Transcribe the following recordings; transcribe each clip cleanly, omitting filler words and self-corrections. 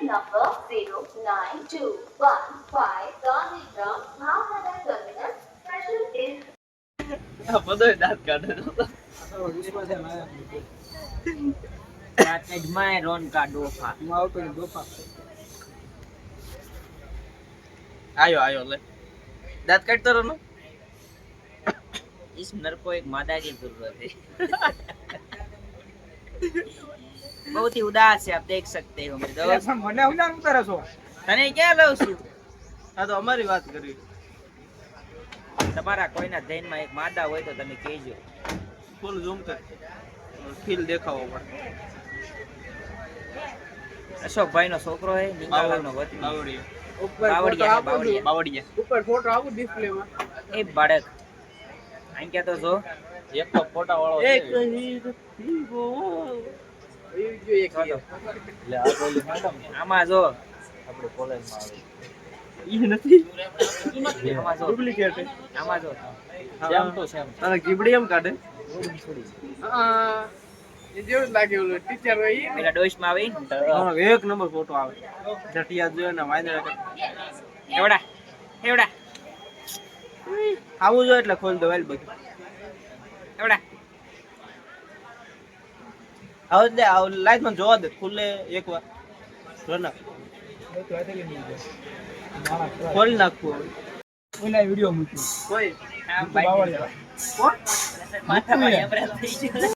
number 09215 Gandhigram, Bhavnagar Terminal. Special is આ બધોય દાંત કાઢે તો માં રોન કા ડોફા આયો આયો લે દાંત કાઢતો રહો इस नर को एक मादा की जरूरत है बहुत ही उदास है आप देख सकते हो मेरे दोस्त મને ઉડાન ઉતારે છો तने क्या लव છું આ તો અમારી વાત કરી તમારા કોઈના ધ્યાનમાં એક માદા હોય તો તમે કહેજો ફૂલ ઝૂમ કર ફીલ દેખાવો પડે અશોકભાઈ નો છોકરો હે નિંગાળાનો વતની બાવળિયા ઉપર બાવળિયા બાવળિયા બાવળિયા ઉપર ફોટો આવું ડિસ્પ્લે માં એ બાળક આમ કે તો જો એક તો ફોટા વાળો એક છે એ જો એક ચાલો. એટલે આ બોલી મેડમ આમાં જો આપણે કોલેજમાં આવે ઈ નથી આમાં જો ડુપ્લિકેટ આમાં જો સેમ તો સેમ તારે ગીબડી એમ કાઢે હા એ જેવું જ લાગે ઓલો ટીચર હોય ઈ પેલા ડોશ માં આવી એક નંબર ફોટો આવે જટિયા જોયો ને વાંદરા એવડા એવડા આવું જોઈએ એટલે ખોલ દો વેલ બધું એવડા આવ દે આવ લાઈટ માં જોવા દે ખુલે એકવાર જો ના ખોલ નાખવું ઓલા વિડિયો મૂક્યો કોઈ બાવળિયા કોણ માથામાં એમરા થઈ ગયો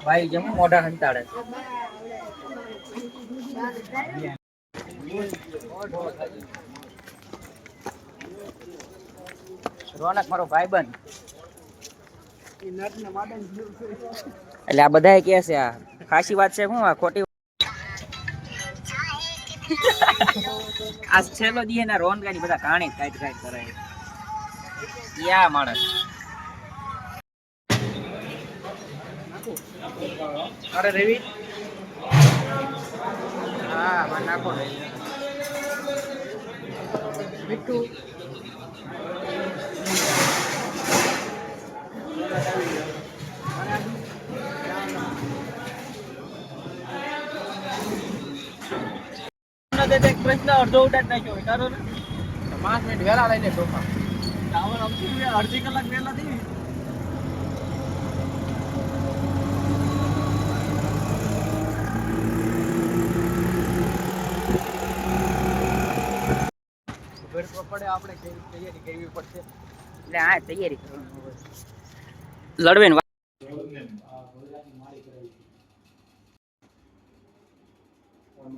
ભાઈ જેમ મોઢા હંતાડે રોનક મારો ભાઈબંધ ઈ નટને માડન જેવું છે એટલે આ બધાય કહે છે આ ખાસી વાત છે શું આ ખોટી આ છેલ્લો દી એના રોન ગાડી બધા કાણી કાઈટ કરે યા માણસ અરે રવિ હા માં નાખો મીઠું દે પ્રશ્ન અડધો ઉડાડ નાખ્યો હોય તારો ને 5 મિનિટ વેલા લઈને ડોફા ટાવર અમથી અડધી કલાક પહેલા થઈ પડે આપણે તૈયારી કરવી પડશે એટલે આ તૈયારી કરવાની હોય લડવે ને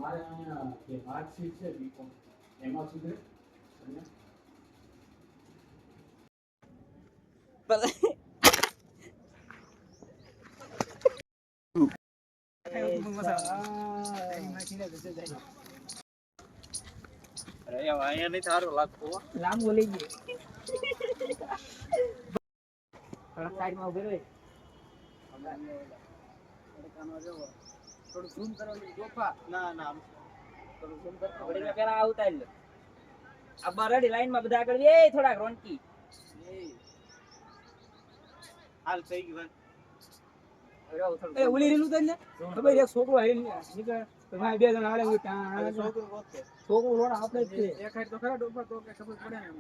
મારે અહીંયા જે માર્કશીટ છે બીકોમ એમાં સુધરે અને અરે અહીંયા નહીં સારું લાગતું લાંબુ લઈ ગયો થોડા સાઈડમાં ઉભી રહે થોડું ઝૂમ કરવાનું ડોફા ના ના થોડું ઝૂમ કર વડીમાં પેલા આવતા જ આ બરાડી લાઈનમાં બધા આગળ એ થોડાક રોનકી હાલ થઈ ગયું એ ઓલી રીલું તને ખબર એક છોકરો હે નીકળે તો ભાઈ બે જણ આડે હોય ત્યાં છોકરું ગોતે છોકરો લોડા આપણે જ છે દેખાય તો ખરા ડોફા તો કે ખબર પડે ને એમ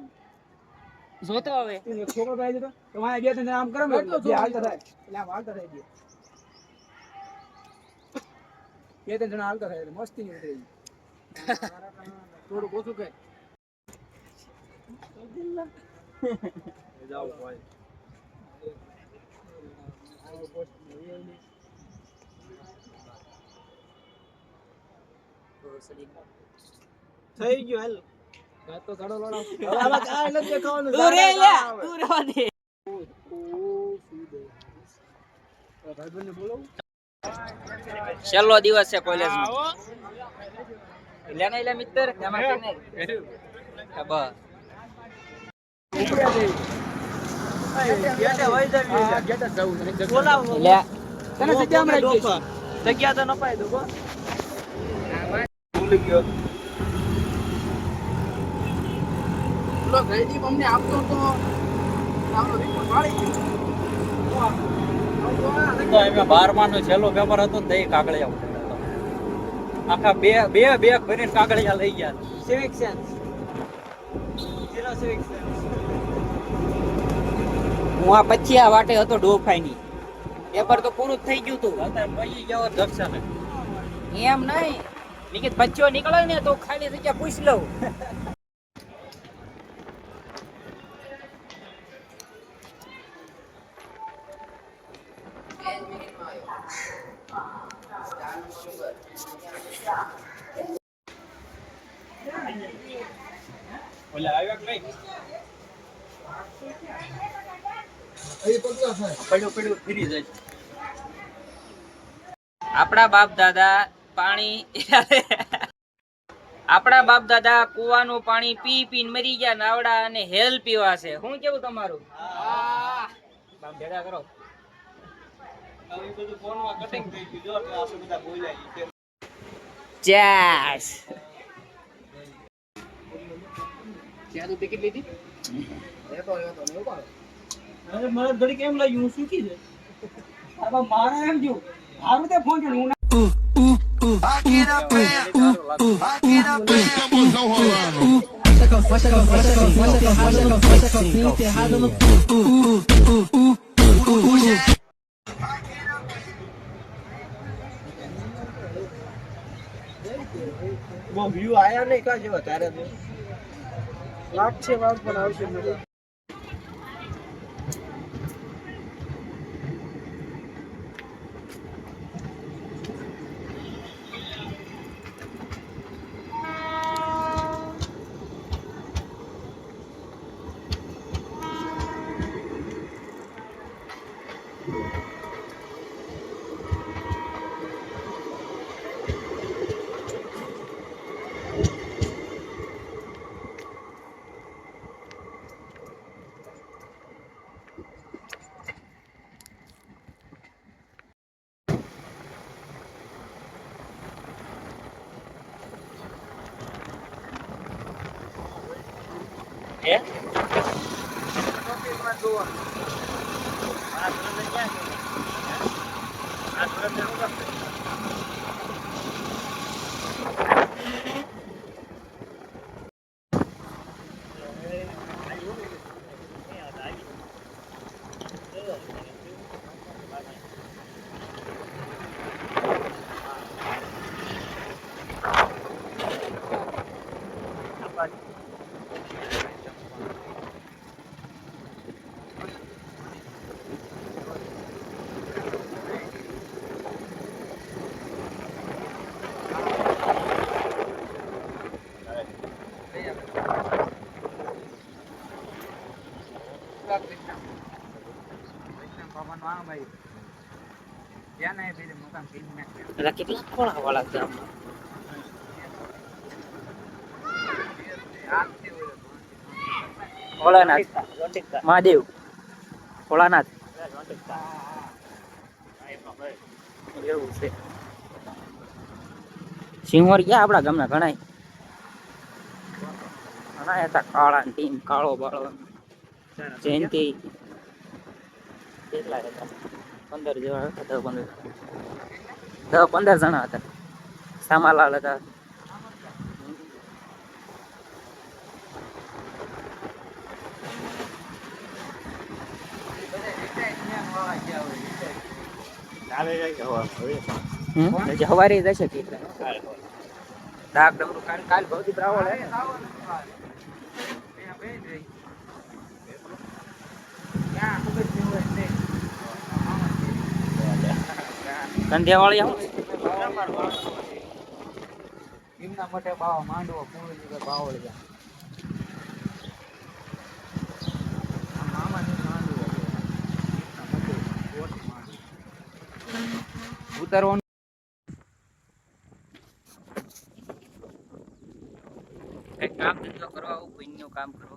જોતો હવે એક છોકરો ભાઈ જતો તો વાય બે જણ આમ કરે ને બે હાલતા થાય એટલે આમ હાલતા થાય બે ત્રણ જણા હાલતા થાય એટલે મસ્તી ની ઉતરે થોડું ઓછું કર જાવ ભાઈ થઈ ગયું હાલ તો ઘણો લોડા આમાં કાંઈ નથી દેખાવાનું તું રે લ્યા તું રહેવા દે ભાઈબંધને બોલાવું છેલ્લો દિવસ છે કોલેજમાં લે નહીં લે મિત્ર એમાં કેને ખબર ઉપડ્યા જઈ ગેટે વઈ જવી હા ગેટ જ જવું છે બોલાવો લે તને જગ્યા માં રાખી દઈશ. જગ્યા તો નપાય દો કો ભૂલી ગયો પેલો જયદીપ અમને આપતો તો આપણો રિપોર્ટ વાળી ગયો તો એમાં 12 નો છેલ્લો પેપર હતો ને તે કાગળિયા આખા બે ભરીને કાગળિયા લઈ ગયા. Civic sense zero civic sense. હું આ પછી આ વાટે હતો ડોફાઈની પેપર તો પૂરું જ થઈ ગયું તું. અત્યારે પૈયે ગયો દક્ષાને. એમ નહીં નિકેત બચ્ચો નીકળે ને તો ખાલી જગ્યા પૂછ લઉં. ઓલે આવ્યા કે નહીં? પડ્યું ફરી જાય. આપણા બાપ દાદા આપણા બાપ દાદા કુવાનું પાણી પી પીને મરી ગયા. નાવડા અને હેલ પીવા છે. શું કેવું તમારું? બાપ ભેગા કરો. હવે એ બધું ફોનમાં કટિંગ થઈ ગયું. જો તો આપણે બધા બોલ્યા ઈ છે. ચેસ. અરે મારે ઘડી કેમ લાગ્યું હું સૂકી છે. આ મારે એમ જો મારું તે ફોન છે હું બહુ વ્યૂ આયા નહીં કા જેવા તારે તો વાત છે વાત પણ આવશે મજા. હે? એટલે કેટલા ખોળા વાળા છે આમાં? ભોળાનાથ મહાદેવ ભોળાનાથ એવું છે. સિંહોર ગયા આપણા ગામના ઘણા હતા. કાળા ટીમ કાળો બાળો જયંતિ કેટલા હતા? 15 જેવા હતા. 10-15 જણા હતા. સામાલાલ હતા. હવારે જશે ડાક ડમરું કાલ ભૌતિક રાવળ હે કંધિયાવાળી એમના માટે બાવા માંડવો પૂર્ણ બાવળ ઉતરવાનું કઈ કામ ધંધો કરવા આવું પુણ્યનું કામ કરો.